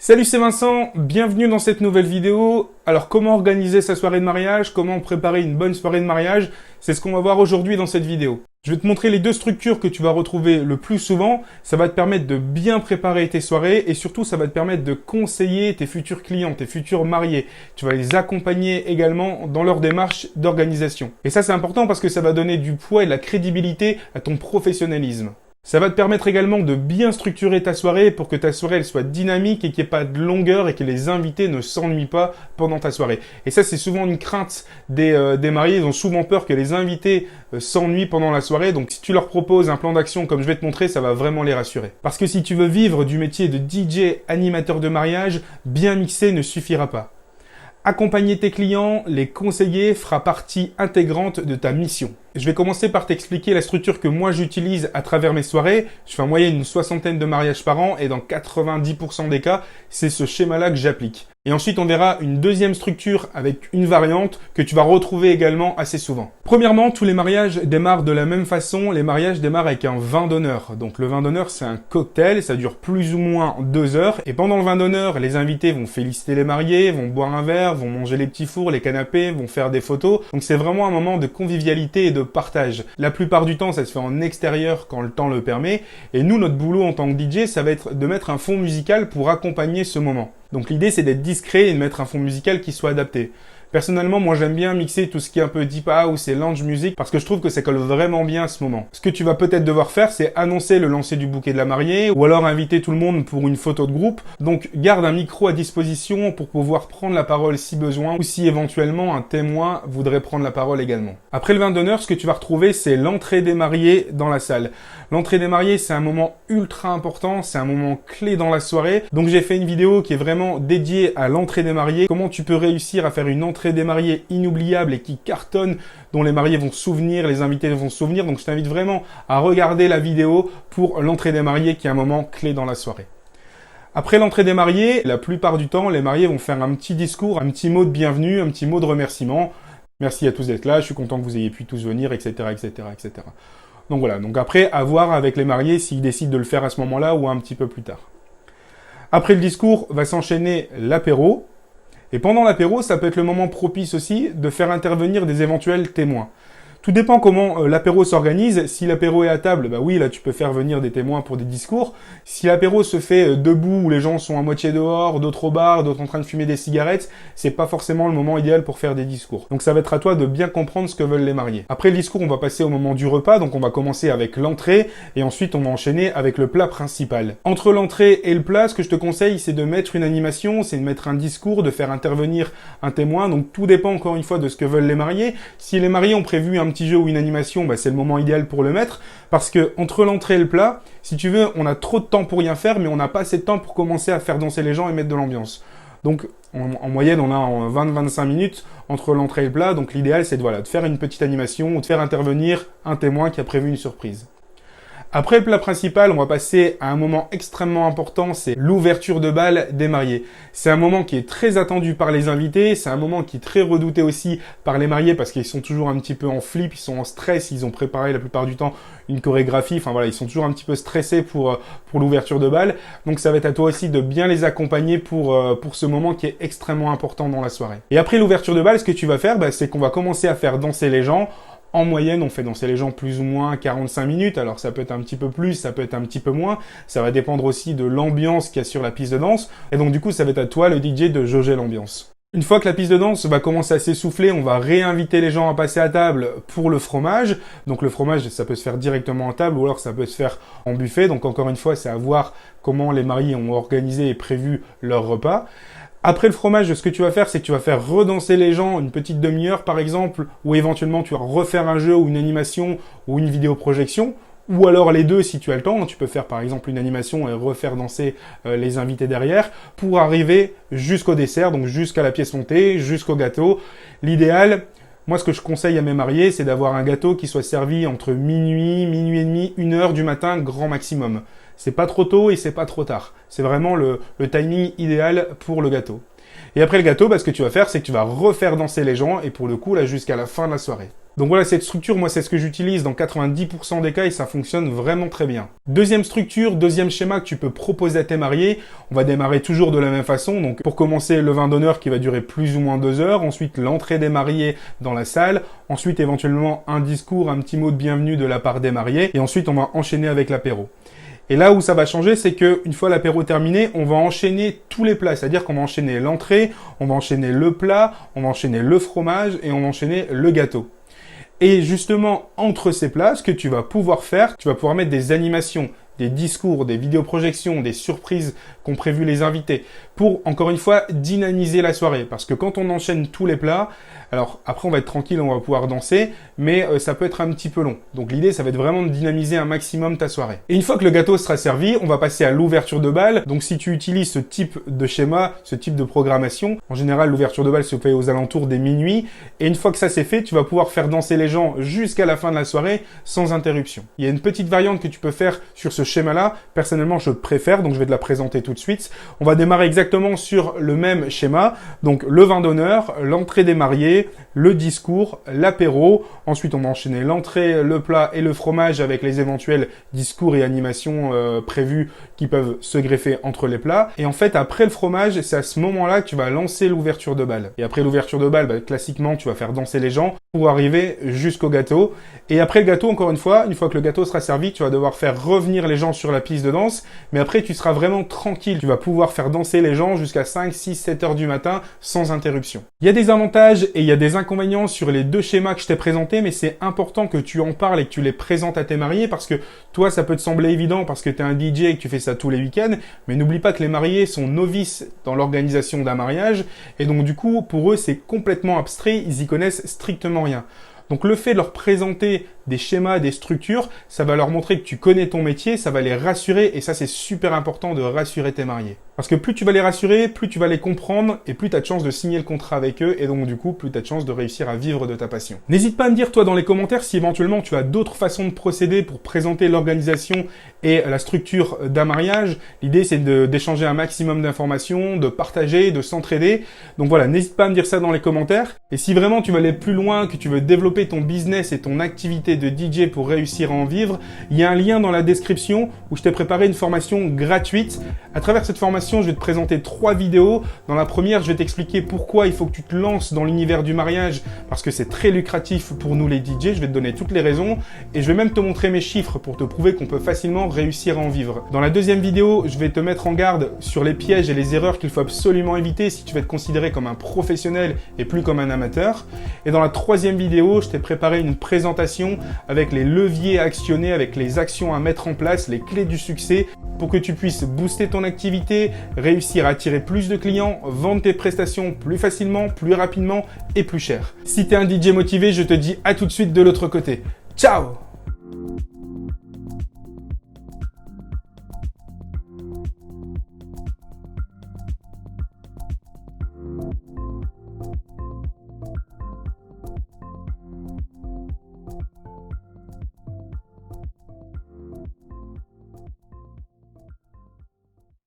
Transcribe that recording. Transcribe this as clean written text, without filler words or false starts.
Salut, c'est Vincent, bienvenue dans cette nouvelle vidéo. Alors, comment organiser sa soirée de mariage, comment préparer une bonne soirée de mariage, c'est ce qu'on va voir aujourd'hui dans cette vidéo. Je vais te montrer les deux structures que tu vas retrouver le plus souvent. Ça va te permettre de bien préparer tes soirées et surtout, ça va te permettre de conseiller tes futurs clients, tes futurs mariés. Tu vas les accompagner également dans leur démarche d'organisation. Et ça, c'est important parce que ça va donner du poids et de la crédibilité à ton professionnalisme. Ça va te permettre également de bien structurer ta soirée pour que ta soirée elle soit dynamique et qu'il n'y ait pas de longueur et que les invités ne s'ennuient pas pendant ta soirée. Et ça, c'est souvent une crainte des mariés. Ils ont souvent peur que les invités s'ennuient pendant la soirée. Donc, si tu leur proposes un plan d'action comme je vais te montrer, ça va vraiment les rassurer. Parce que si tu veux vivre du métier de DJ animateur de mariage, bien mixer ne suffira pas. Accompagner tes clients, les conseiller fera partie intégrante de ta mission. Je vais commencer par t'expliquer la structure que moi j'utilise à travers mes soirées. Je fais en moyenne une 60aine de mariages par an et dans 90% des cas, c'est ce schéma-là que j'applique. Et ensuite, on verra une deuxième structure avec une variante que tu vas retrouver également assez souvent. Premièrement, tous les mariages démarrent de la même façon. Les mariages démarrent avec un vin d'honneur. Donc le vin d'honneur, c'est un cocktail, ça dure plus ou moins 2 heures. Et pendant le vin d'honneur, les invités vont féliciter les mariés, vont boire un verre, vont manger les petits fours, les canapés, vont faire des photos. Donc c'est vraiment un moment de convivialité et de partage. La plupart du temps, ça se fait en extérieur quand le temps le permet. Et nous, notre boulot en tant que DJ, ça va être de mettre un fond musical pour accompagner ce moment. Donc l'idée, c'est d'être discret et de mettre un fond musical qui soit adapté. Personnellement, moi j'aime bien mixer tout ce qui est un peu deep house et lounge music parce que je trouve que ça colle vraiment bien à ce moment. Ce que tu vas peut-être devoir faire, c'est annoncer le lancer du bouquet de la mariée ou alors inviter tout le monde pour une photo de groupe. Donc garde un micro à disposition pour pouvoir prendre la parole si besoin ou si éventuellement un témoin voudrait prendre la parole également. Après le vin d'honneur, ce que tu vas retrouver, c'est l'entrée des mariés dans la salle. L'entrée des mariés, c'est un moment ultra important, c'est un moment clé dans la soirée. Donc j'ai fait une vidéo qui est vraiment dédiée à l'entrée des mariés. Comment tu peux réussir à faire une entrée des mariés inoubliable et qui cartonne, dont les mariés vont se souvenir, les invités vont se souvenir. Donc je t'invite vraiment à regarder la vidéo pour l'entrée des mariés qui est un moment clé dans la soirée. Après l'entrée des mariés, la plupart du temps, les mariés vont faire un petit discours, un petit mot de bienvenue, un petit mot de remerciement. Merci à tous d'être là, je suis content que vous ayez pu tous venir, etc., etc., etc. Donc voilà, donc après, à voir avec les mariés s'ils décident de le faire à ce moment-là ou un petit peu plus tard. Après le discours, va s'enchaîner l'apéro. Et pendant l'apéro, ça peut être le moment propice aussi de faire intervenir des éventuels témoins. Tout dépend comment l'apéro s'organise. Si l'apéro est à table, bah oui, là tu peux faire venir des témoins pour des discours. Si l'apéro se fait debout, où les gens sont à moitié dehors, d'autres au bar, d'autres en train de fumer des cigarettes, c'est pas forcément le moment idéal pour faire des discours. Donc ça va être à toi de bien comprendre ce que veulent les mariés. Après le discours, on va passer au moment du repas, donc on va commencer avec l'entrée, et ensuite on va enchaîner avec le plat principal. Entre l'entrée et le plat, ce que je te conseille, c'est de mettre une animation, c'est de mettre un discours, de faire intervenir un témoin. Donc tout dépend encore une fois de ce que veulent les mariés. Si les mariés ont prévu un petit jeu ou une animation, bah c'est le moment idéal pour le mettre, parce que entre l'entrée et le plat, si tu veux, on a trop de temps pour rien faire, mais on n'a pas assez de temps pour commencer à faire danser les gens et mettre de l'ambiance. Donc en moyenne, on a 20-25 minutes entre l'entrée et le plat, donc l'idéal c'est de faire une petite animation ou de faire intervenir un témoin qui a prévu une surprise. Après le plat principal, on va passer à un moment extrêmement important, c'est l'ouverture de bal des mariés. C'est un moment qui est très attendu par les invités, c'est un moment qui est très redouté aussi par les mariés parce qu'ils sont toujours un petit peu en flip, ils sont en stress, ils ont préparé la plupart du temps une chorégraphie, enfin voilà, ils sont toujours un petit peu stressés pour l'ouverture de bal. Donc ça va être à toi aussi de bien les accompagner pour ce moment qui est extrêmement important dans la soirée. Et après l'ouverture de bal, ce que tu vas faire, c'est qu'on va commencer à faire danser les gens. En moyenne, on fait danser les gens plus ou moins 45 minutes. Alors ça peut être un petit peu plus, ça peut être un petit peu moins. Ça va dépendre aussi de l'ambiance qu'il y a sur la piste de danse. Et donc du coup, ça va être à toi, le DJ, de jauger l'ambiance. Une fois que la piste de danse va commencer à s'essouffler, on va réinviter les gens à passer à table pour le fromage. Donc le fromage, ça peut se faire directement à table ou alors ça peut se faire en buffet. Donc encore une fois, c'est à voir comment les mariés ont organisé et prévu leur repas. Après le fromage, ce que tu vas faire, c'est que tu vas faire redanser les gens une petite demi-heure par exemple, ou éventuellement tu vas refaire un jeu ou une animation ou une vidéoprojection, ou alors les deux si tu as le temps. Tu peux faire par exemple une animation et refaire danser les invités derrière pour arriver jusqu'au dessert, donc jusqu'à la pièce montée, jusqu'au gâteau. L'idéal, moi ce que je conseille à mes mariés, c'est d'avoir un gâteau qui soit servi entre minuit, minuit et demi, 1h du matin, grand maximum. C'est pas trop tôt et c'est pas trop tard. C'est vraiment le timing idéal pour le gâteau. Et après le gâteau, ce que tu vas faire, c'est que tu vas refaire danser les gens et pour le coup, là, jusqu'à la fin de la soirée. Donc voilà, cette structure, moi, c'est ce que j'utilise dans 90% des cas et ça fonctionne vraiment très bien. Deuxième structure, deuxième schéma que tu peux proposer à tes mariés. On va démarrer toujours de la même façon. Donc pour commencer, le vin d'honneur qui va durer plus ou moins 2 heures. Ensuite, l'entrée des mariés dans la salle. Ensuite, éventuellement, un discours, un petit mot de bienvenue de la part des mariés. Et ensuite, on va enchaîner avec l'apéro. Et là où ça va changer, c'est que une fois l'apéro terminé, on va enchaîner tous les plats. C'est-à-dire qu'on va enchaîner l'entrée, on va enchaîner le plat, on va enchaîner le fromage et on va enchaîner le gâteau. Et justement, entre ces plats, ce que tu vas pouvoir faire, tu vas pouvoir mettre des animations, des discours, des vidéoprojections, des surprises qu'ont prévu les invités pour, encore une fois, dynamiser la soirée. Parce que quand on enchaîne tous les plats, alors après on va être tranquille, on va pouvoir danser, mais ça peut être un petit peu long. Donc l'idée, ça va être vraiment de dynamiser un maximum ta soirée. Et une fois que le gâteau sera servi, on va passer à l'ouverture de bal. Donc si tu utilises ce type de schéma, ce type de programmation, en général l'ouverture de bal se fait aux alentours des minuit. Et une fois que ça c'est fait, tu vas pouvoir faire danser les gens jusqu'à la fin de la soirée sans interruption. Il y a une petite variante que tu peux faire sur ce schéma-là. Personnellement, je préfère, donc je vais te la présenter tout de suite. On va démarrer exactement sur le même schéma. Donc le vin d'honneur, l'entrée des mariés, le discours, l'apéro. Ensuite, on va enchaîner l'entrée, le plat et le fromage avec les éventuels discours et animations prévus qui peuvent se greffer entre les plats. Et en fait, après le fromage, c'est à ce moment-là que tu vas lancer l'ouverture de bal. Et après l'ouverture de bal, classiquement, tu vas faire danser les gens pour arriver jusqu'au gâteau. Et après le gâteau, encore une fois que le gâteau sera servi, tu vas devoir faire revenir les gens sur la piste de danse. Mais après, tu seras vraiment tranquille. Tu vas pouvoir faire danser les gens jusqu'à 5, 6, 7 heures du matin sans interruption. Il y a des avantages et il y a des inconvénients sur les deux schémas que je t'ai présentés, mais c'est important que tu en parles et que tu les présentes à tes mariés parce que toi, ça peut te sembler évident parce que tu es un DJ et que tu fais ça tous les week-ends, mais n'oublie pas que les mariés sont novices dans l'organisation d'un mariage et donc du coup, pour eux, c'est complètement abstrait, ils y connaissent strictement rien. Donc le fait de leur présenter des schémas, des structures, ça va leur montrer que tu connais ton métier, ça va les rassurer et ça c'est super important de rassurer tes mariés. Parce que plus tu vas les rassurer, plus tu vas les comprendre et plus tu as de chance de signer le contrat avec eux et donc du coup plus tu as de chance de réussir à vivre de ta passion. N'hésite pas à me dire toi dans les commentaires si éventuellement tu as d'autres façons de procéder pour présenter l'organisation et la structure d'un mariage. L'idée c'est d'échanger un maximum d'informations, de partager, de s'entraider. Donc voilà, n'hésite pas à me dire ça dans les commentaires. Et si vraiment tu veux aller plus loin, que tu veux développer ton business et ton activité de DJ pour réussir à en vivre, il y a un lien dans la description où je t'ai préparé une formation gratuite. À travers cette formation, je vais te présenter 3 vidéos. Dans la première, je vais t'expliquer pourquoi il faut que tu te lances dans l'univers du mariage parce que c'est très lucratif pour nous les DJ. Je vais te donner toutes les raisons et je vais même te montrer mes chiffres pour te prouver qu'on peut facilement réussir à en vivre. Dans la deuxième vidéo, je vais te mettre en garde sur les pièges et les erreurs qu'il faut absolument éviter si tu veux te considérer comme un professionnel et plus comme un amateur. Et dans la troisième vidéo, je t'ai préparé une présentation avec les leviers à actionner, avec les actions à mettre en place, les clés du succès pour que tu puisses booster ton activité, réussir à attirer plus de clients, vendre tes prestations plus facilement, plus rapidement et plus cher. Si tu es un DJ motivé, je te dis à tout de suite de l'autre côté. Ciao!